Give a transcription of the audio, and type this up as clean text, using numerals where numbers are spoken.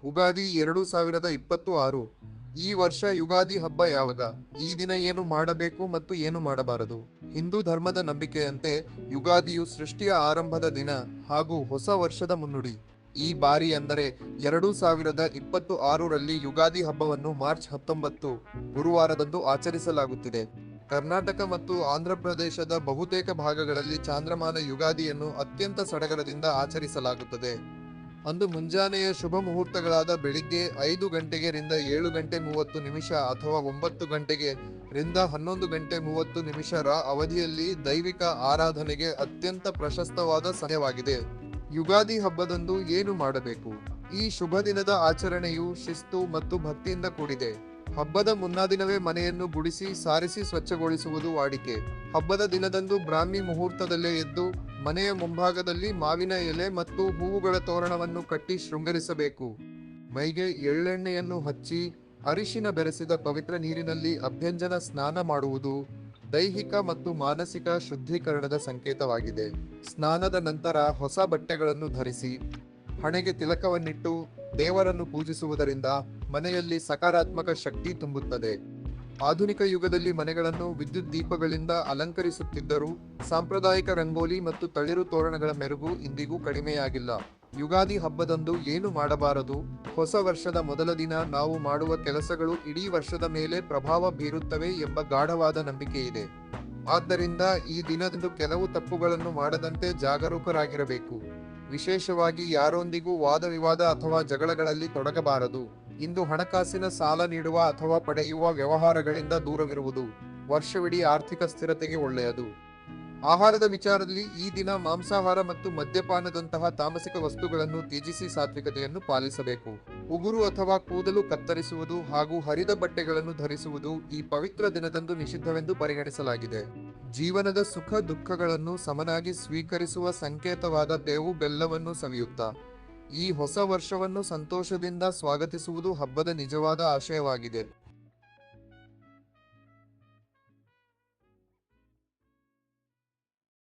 ಉಗಾದಿ 2026. ಈ ವರ್ಷ ಯುಗಾದಿ ಹಬ್ಬ ಯಾವಾಗ? ಈ ದಿನ ಏನು ಮಾಡಬೇಕು ಮತ್ತು ಏನು ಮಾಡಬಾರದು? ಹಿಂದೂ ಧರ್ಮದ ನಂಬಿಕೆಯಂತೆ ಯುಗಾದಿಯು ಸೃಷ್ಟಿಯ ಆರಂಭದ ದಿನ ಹಾಗೂ ಹೊಸ ವರ್ಷದ ಮುನ್ನುಡಿ. ಈ ಬಾರಿ ಅಂದರೆ 2026ರಲ್ಲಿ ಯುಗಾದಿ ಹಬ್ಬವನ್ನು ಮಾರ್ಚ್ 19 ಗುರುವಾರದಂದು ಆಚರಿಸಲಾಗುತ್ತಿದೆ. ಕರ್ನಾಟಕ ಮತ್ತು ಆಂಧ್ರಪ್ರದೇಶದ ಬಹುತೇಕ ಭಾಗಗಳಲ್ಲಿ ಚಾಂದ್ರಮಾನ ಯುಗಾದಿಯನ್ನು ಅತ್ಯಂತ ಸಡಗರದಿಂದ ಆಚರಿಸಲಾಗುತ್ತದೆ. ಅಂದು ಮುಂಜಾನೆಯ ಶುಭ ಮುಹೂರ್ತಗಳಾದ ಬೆಳಿಗ್ಗೆ 5 ಗಂಟೆಗೆ ರಿಂದ 7 ಗಂಟೆ 30 ನಿಮಿಷ ಅಥವಾ 9 ಗಂಟೆಗೆ ರಿಂದ 11 ಗಂಟೆ 30 ನಿಮಿಷರ ಅವಧಿಯಲ್ಲಿ ದೈವಿಕ ಆರಾಧನೆಗೆ ಅತ್ಯಂತ ಪ್ರಶಸ್ತವಾದ ಸಮಯವಾಗಿದೆ. ಯುಗಾದಿ ಹಬ್ಬದಂದು ಏನು ಮಾಡಬೇಕು? ಈ ಶುಭ ದಿನದ ಆಚರಣೆಯು ಶಿಸ್ತು ಮತ್ತು ಭಕ್ತಿಯಿಂದ ಕೂಡಿದೆ. ಹಬ್ಬದ ಮುನ್ನಾ ದಿನವೇ ಮನೆಯನ್ನು ಗುಡಿಸಿ ಸಾರಿಸಿ ಸ್ವಚ್ಛಗೊಳಿಸುವುದು ವಾಡಿಕೆ. ಹಬ್ಬದ ದಿನದಂದು ಬ್ರಾಹ್ಮಿ ಮುಹೂರ್ತದಲ್ಲೇ ಎದ್ದು ಮನೆಯ ಮುಂಭಾಗದಲ್ಲಿ ಮಾವಿನ ಎಲೆ ಮತ್ತು ಹೂವುಗಳ ತೋರಣವನ್ನು ಕಟ್ಟಿ ಶೃಂಗರಿಸಬೇಕು. ಮೈಗೆ ಎಳ್ಳೆಣ್ಣೆಯನ್ನು ಹಚ್ಚಿ ಅರಿಶಿನ ಬೆರೆಸಿದ ಪವಿತ್ರ ನೀರಿನಲ್ಲಿ ಅಭ್ಯಂಜನ ಸ್ನಾನ ಮಾಡುವುದು ದೈಹಿಕ ಮತ್ತು ಮಾನಸಿಕ ಶುದ್ಧೀಕರಣದ ಸಂಕೇತವಾಗಿದೆ. ಸ್ನಾನದ ನಂತರ ಹೊಸ ಬಟ್ಟೆಗಳನ್ನು ಧರಿಸಿ ಹಣೆಗೆ ತಿಲಕವನ್ನಿಟ್ಟು ದೇವರನ್ನು ಪೂಜಿಸುವುದರಿಂದ ಮನೆಯಲ್ಲಿ ಸಕಾರಾತ್ಮಕ ಶಕ್ತಿ ತುಂಬುತ್ತದೆ. ಆಧುನಿಕ ಯುಗದಲ್ಲಿ ಮನೆಗಳನ್ನು ವಿದ್ಯುತ್ ದೀಪಗಳಿಂದ ಅಲಂಕರಿಸುತ್ತಿದ್ದರೂ ಸಾಂಪ್ರದಾಯಿಕ ರಂಗೋಲಿ ಮತ್ತು ತಳಿರು ತೋರಣಗಳ ಮೆರುಗು ಇಂದಿಗೂ ಕಡಿಮೆಯಾಗಿಲ್ಲ. ಯುಗಾದಿ ಹಬ್ಬದಂದು ಏನು ಮಾಡಬಾರದು? ಹೊಸ ವರ್ಷದ ಮೊದಲ ದಿನ ನಾವು ಮಾಡುವ ಕೆಲಸಗಳು ಇಡೀ ವರ್ಷದ ಮೇಲೆ ಪ್ರಭಾವ ಬೀರುತ್ತವೆ ಎಂಬ ಗಾಢವಾದ ನಂಬಿಕೆ ಇದೆ. ಆದ್ದರಿಂದ ಈ ದಿನದಂದು ಕೆಲವು ತಪ್ಪುಗಳನ್ನು ಮಾಡದಂತೆ ಜಾಗರೂಕರಾಗಿರಬೇಕು. ವಿಶೇಷವಾಗಿ ಯಾರೊಂದಿಗೂ ವಾದ ವಿವಾದ ಅಥವಾ ಜಗಳಗಳಲ್ಲಿ ತೊಡಗಬಾರದು. ಇಂದು ಹಣಕಾಸಿನ ಸಾಲ ನೀಡುವ ಅಥವಾ ಪಡೆಯುವ ವ್ಯವಹಾರಗಳಿಂದ ದೂರವಿರುವುದು ವರ್ಷವಿಡೀ ಆರ್ಥಿಕ ಸ್ಥಿರತೆಗೆ ಒಳ್ಳೆಯದು. ಆಹಾರದ ವಿಚಾರದಲ್ಲಿ ಈ ದಿನ ಮಾಂಸಾಹಾರ ಮತ್ತು ಮದ್ಯಪಾನದಂತಹ ತಾಮಸಿಕ ವಸ್ತುಗಳನ್ನು ತ್ಯಜಿಸಿ ಸಾತ್ವಿಕತೆಯನ್ನು ಪಾಲಿಸಬೇಕು. ಉಗುರು ಅಥವಾ ಕೂದಲು ಕತ್ತರಿಸುವುದು ಹಾಗೂ ಹರಿದ ಬಟ್ಟೆಗಳನ್ನು ಧರಿಸುವುದು ಈ ಪವಿತ್ರ ದಿನದಂದು ನಿಷಿದ್ಧವೆಂದು ಪರಿಗಣಿಸಲಾಗಿದೆ. ಜೀವನದ ಸುಖ ದುಃಖಗಳನ್ನು ಸಮನಾಗಿ ಸ್ವೀಕರಿಸುವ ಸಂಕೇತವಾದ ಬೇವು ಬೆಲ್ಲವನ್ನು ಸವಿಯುತ್ತಾ ಈ ಹೊಸ ವರ್ಷವನ್ನು ಸಂತೋಷದಿಂದ ಸ್ವಾಗತಿಸುವುದು ಹಬ್ಬದ ನಿಜವಾದ ಆಶಯವಾಗಿದೆ.